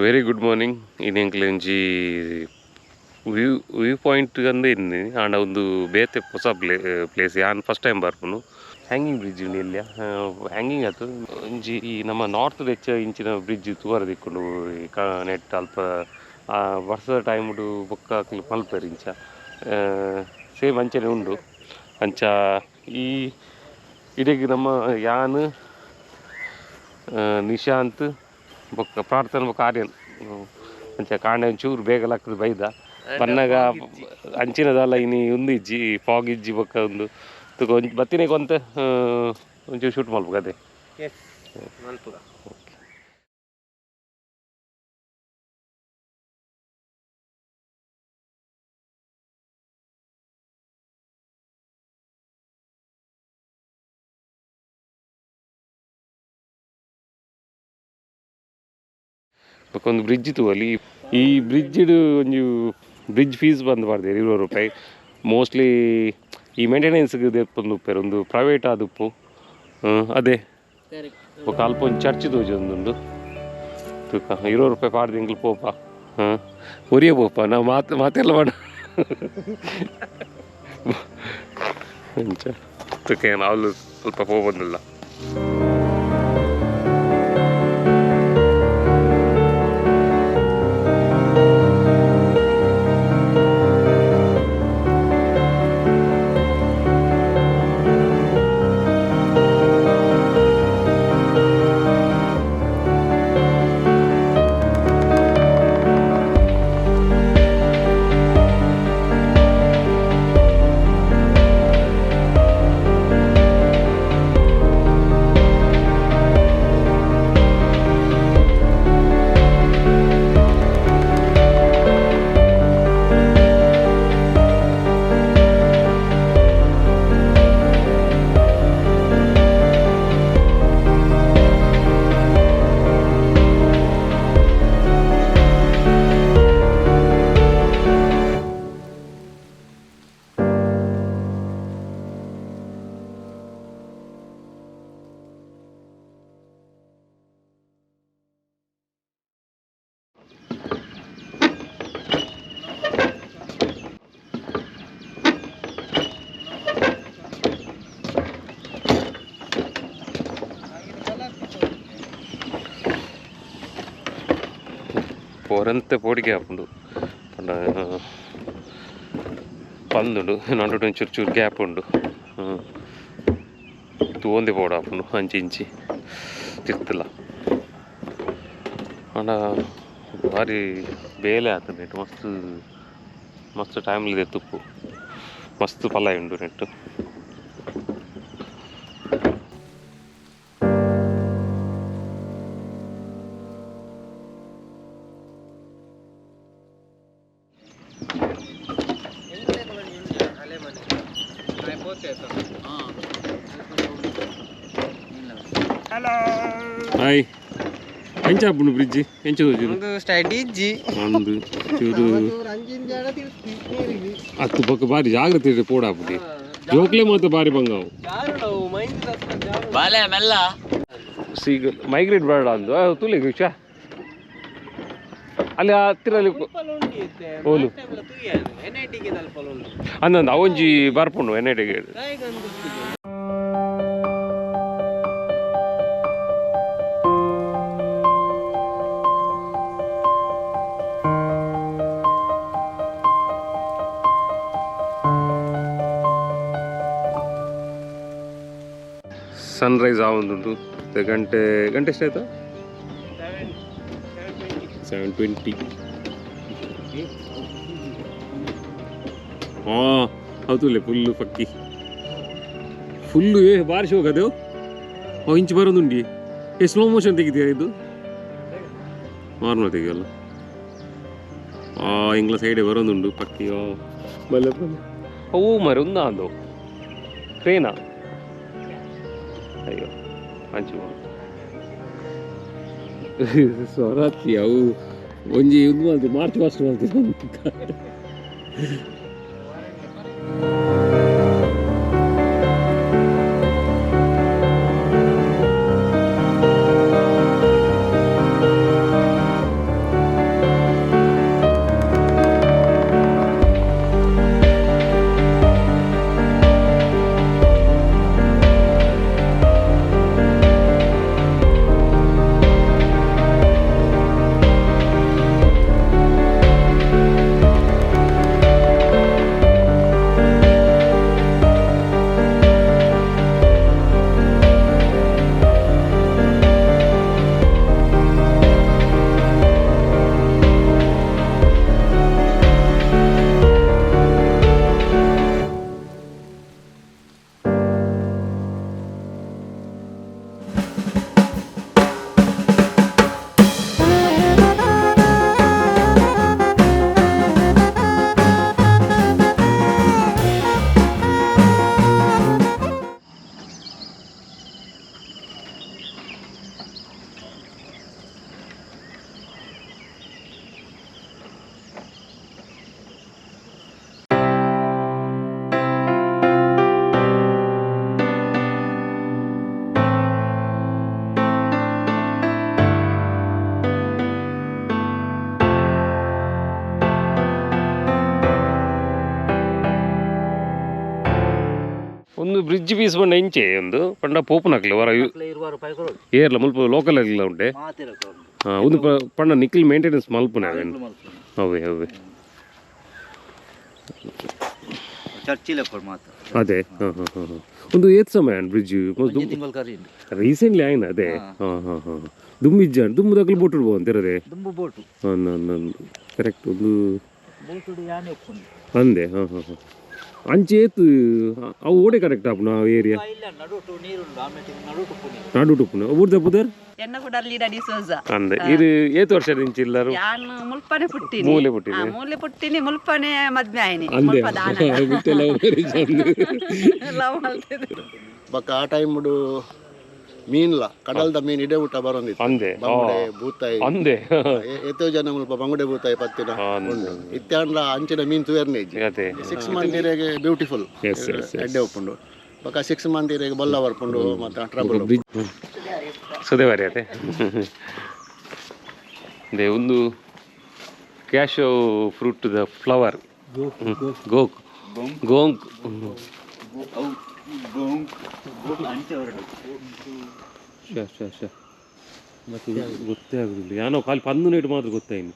Very good morning ಇನ್ನೆಂಕ್ಲೆಂಜಿ view point ಅಂದು ಇನ್ನು ಆಂಡ ಒಂದು ಬೇತೆ ಹೊಸ ಪ್ಲೇಸ್ ಯಾನ್ ಫಸ್ಟ್ ಟೈಮ್ ಬರ್ಪುನು ಹ್ಯಾಂಗಿಂಗ್ ಬ್ರಿಡ್ಜ್ ಇಲ್ಲ ಹ್ಯಾಂಗಿಂಗ್ ಆಯ್ತು ಒಂಜಿ ಈ ನಮ್ಮ ನಾರ್ತ್ ಹೆಚ್ಚ ಇಂಚಿನ ಬ್ರಿಡ್ಜ್ ತೂವರ ದಿಕ್ಕೊಂಡು ನೆಟ್ ಅಲ್ಪ ವರ್ಷದ ಟೈಮ್ಡು ಬೊಕ್ಕ ಮಲ್ಪೇರು ಇಂಚ ಸೇಮ್ ಅಂಚನೆ ಉಂಡು ಅಂಚ ಈ ಇಡೆಗೆ ನಮ್ಮ ಯಾನ್ ನಿಶಾಂತ್ ಬೊಕ್ಕ ಪ್ರಾರ್ಥನೆ ಬೊಕ್ಕ ಆರ್ಯನ್ ಅಂಚ ಕಾಂಡೆ ಒಂಚೂರು ಬೇಗ ಲಾಗ್ತದೆ ಬೈದ ಬನ್ನಗ ಅಂಚಿನದಲ್ಲ ಇನಿ ಒಂದು ಇಜ್ಜಿ ಫಾಗ್ ಇಜ್ಜಿ ಬೊಕ್ಕ ಒಂದು ಬತ್ತಿನ ಕೊಂತ ಒಂಚೂರು ಶೂಟ್ ಮಲ್ಪು ಅದೇ ಒಂದು ಬ್ರಿಡ್ಜ್ ತೂವಲ್ಲಿ ಈ ಬ್ರಿಡ್ಜ್ಡು ಒಂಜು ಬ್ರಿಡ್ಜ್ ಫೀಸ್ ಬಂದು ಬರ್ದೇರು ₹20 ಮೋಸ್ಟ್ಲಿ ಈ ಮೇಂಟೆನೆನ್ಸ್ಗೆ ದೆಪ್ಪೊಂದು ಉಪ್ಪೇರು ಒಂದು ಪ್ರೈವೇಟ್ ಆದುಪ್ಪು ಅದೇ ఒక ಅಲ್ಪ ಒಂದು ಚರ್ಚ್ ತೋಜೊಂದುಂಡು ತೂಕ ₹20 ಪಾಡ್ದು ಎಂಕ್ಲು ಪೋಪ ಒರಿಯ ಪೋಪ ನಾವು ಮಾತೆಲ್ಲ ಮಾಡ ಅಂಚ ತೂಕ ಏನು ಅವಳು ಸ್ವಲ್ಪ ಹೋಗ್ಬಂದಿಲ್ಲ. ಪೋರಂತೆ ಪೋಡಿಗೆ ಹಾಕೊಂಡು ಪಂದುಂಡು ನಡುಟು ಒಂಚೂರು ಚೂರು ಗ್ಯಾಪ್ ಉಂಡು ತೂಂದೆ ಪೋಡ ಹಾಕೊಂಡು ಅಂಚಿ ಇಂಚಿ ತಿರ್ತಿಲ್ಲ ಅಂಡ ಭಾರಿ ಬೇಲೆ ಆತದೆ ನೆಟ್ಟು ಮಸ್ತ್ ಟೈಮ್ಲಿದೆ ತುಪ್ಪು ಮಸ್ತ್ ಫಲ ಉಂಡು ನೆಟ್ಟು. ಹಾಯ್ ಎಂಚ ಆಪುಂಡು ಬ್ರಿಡ್ಜ್ ಎಂಚ ತೋಜುಂಡು ಸ್ಟ್ರಾಟಜಿ ಒಂದು ಚೂರು ಹತ್ತು ಪಕ್ಕ ಬಾರಿ ಜಾಗ್ರತೆ ಇಟ್ಟು ಪೋಡ ಹಾಕ್ಬಿಟ್ಟು ಜೋಕ್ಲೆ ಮಾತ್ರ ಬಾರಿ ಬಂಗಾವು ಸೀಗಲ್ ಮೈಗ್ರೇಟ್ ಬೇಡ ಅಂದು ತುಲಿ ವಿಷ ಅಲ್ಲಿ ಹತ್ತಿರಲ್ಲಿ ಓಲು ಅಂದಂದು ಅವೊಂಜಿ ಬರ್ಪುಂಡು ಎನ್ಐಟಿಗೆ ಸನ್ರೈಸ್ ಆವೊಂದುಂಟು ಗಂಟೆ ಎಷ್ಟಾಯ್ತಾ 7:20 ಹಾಂ ಹೌದು ಫುಲ್ಲು ಪಕ್ಕಿ ಫುಲ್ಲು ಬಾರಿ ಶೋಕ್ ಅದು ಇಂಚು ಬರೋದುಂಡಿ ಸ್ಲೋ ಮೋಷನ್ ತೆಗಿತೀಯ ಇದು ನಾರ್ಮಲ್ ತೆಗಿಯಲ್ಲ ಇಂಗ್ಲ ಸೈಡೇ ಬರೋದುಂಡು ಪಕ್ಕಿಯೋ ಬಲ್ಲ ಅವು ಮರಿ ಒಂದ ಅಂದು ಟ್ರೇನಾ ಅಯ್ಯೋ ಅಂಚು ಸ್ವರಾತ್ರಿ ಅವು ಒಂಜಿ ಇದು ಮಾಡ್ತೀವಿ ಮಾರ್ಚ್ ಫಸ್ಟ್ ಮಾಡ್ತೀವಿ. ಇಂಚು ಪೀಸ್ ಬಂಡ ಇಂಚೆ ಒಂದು ಪಂಡ ಪೋಪುನಕ್ಲೆ ಹೊರ ಏರ್ಲ ಮುಲ್ಪ ಲೋಕಲ್ ಎಲ್ಲ ಉಂಟೆ ಒಂದು ಪಂಡ ನಿಕ್ಲ್ ಮೇಂಟೆನೆನ್ಸ್ ಮಲ್ಪುನೆ ಅವೇನು ಅವೇ ಅವೇ ಅದೇ ಹಾಂ ಹಾಂ ಹಾಂ ಒಂದು ಏತ್ ಸಮಯ ಬ್ರಿಡ್ಜ್ ರೀಸೆಂಟ್ಲಿ ಆಯ್ನ ಅದೇ ಹಾಂ ಹಾಂ ಹಾಂ ದುಮ್ಮಿಜ್ಜ ದುಮ್ಮು ತಗಲು ಬೋಟು ಅಂತಿರದೆ ಹಾಂ ಕರೆಕ್ಟ್ ಒಂದು ಅಂದೆ ಹಾಂ ಹಾಂ ಹಾಂ ಅಂಚೆ ಏತು ಅವು ಓಡೆ ಕರೆಕ್ಟ್ ಆಪುನ ಆ ಏರಿಯಾ ನಾಡು ಟುಪ್ಪುನ ಊರ್ದ ಪುದರ್ ಅಂದೆ ಇದು ಏತು ವರ್ಷದ ಇಂಚಿ ಇಲ್ಲಾರು ಮುಲ್ಪನೆ ಪುಟ್ಟಿನಿ ಮೂಲೆ ಪುಟ್ಟಿನಿ ಮೂಲೆ ಪುಟ್ಟಿನಿ ಮುಲ್ಪನೆ ಮದ್ವೆ ಆಯ್ನಿ ಅಂದೆ ಬಕ್ಕ ಆ ಟೈಮ್ ಮೀನ್ಲ ಕಡಲ್ದ ಮೀನ್ ಇಡೆ ಊಟ ಬರೋಂದಿತ್ತು ಅಂದೆ ಬಂಗುಡೆ ಬೂತಾಯಿ ಅಂದೆ ಎತ್ತೋ ಜನ ಮುಲ್ಪ ಬಂಗುಡೆ ಬೂತಾಯಿ ಪತ್ತಿನ ಇತ್ಯಾಂಡ್ಲ ಅಂಚಿನ ಮೀನ್ ತುಯರ್ನೆ 6 ಮಂತ್ ಇರೆಗೆ ಬ್ಯೂಟಿಫುಲ್ ಎಡ್ಡೆ ಉಪ್ಪುಂಡು ಬಕ್ಕ 6 ಮಂತ್ ಇರೆಗೆ ಬಲ್ಲ ಬರ್ಪುಂಡು ಮತ್ತೆ ಟ್ರಬಲ್ ಸುದೇ ಬರಿ ಅದೇ ಅದೇ ಒಂದು ಕ್ಯಾಶೋ ಫ್ರೂಟ್ ದ ಫ್ಲವರ್ ಗೋಕ್ ಗೋಂಕ್ ಮತ್ತೆ ಗೊತ್ತೇ ಆಗುದಿಲ್ಲ ಯಾನೋ ಖಾಲಿ ಪಂದು ನೆಟ್ಟು ಮಾತ್ರ ಗೊತ್ತಾಯಿನಿ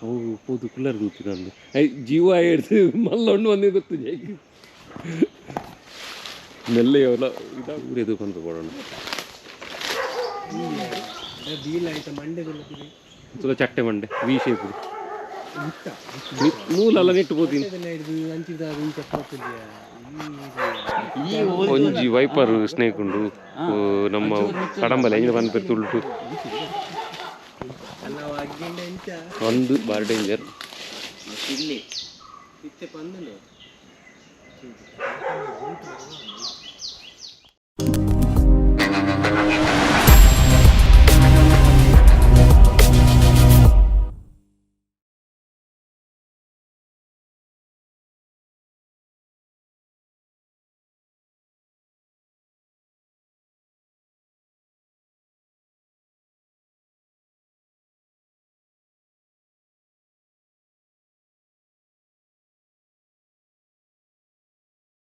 ಅವು ಪೋದು ಕುಲ್ಲರ್ ಗೊತ್ತಿಲ್ಲ ಅಂದು ಜೀವ ಹಿಡ್ದು ಮಲ್ಲೊಂಡು ಒಂದೇ ಗೊತ್ತು ಜೈಗಿ ಮೆಲ್ಲೆಯವಲ್ಲ ಇದಾಗುದು ಬಂದು ಕೊಡೋಣ ಚಟ್ಟೆ ಮಂಡೆ ವಿ ಶೇಪ್ ನೂಲೆಲ್ಲ ನೆಟ್ಟು ಹೋತೀನಿ ಒಂಜಿ ವೈಪರ್ ಸ್ನೇಕ್ ಉಂಡು ನಮ್ಮ ಕಡಂಬಲೆ ಹೆಂಗೆ ಬಂದು ತುಳ್ಟು ಒಂದು ಬಾರಿ ಡೇಂಜರ್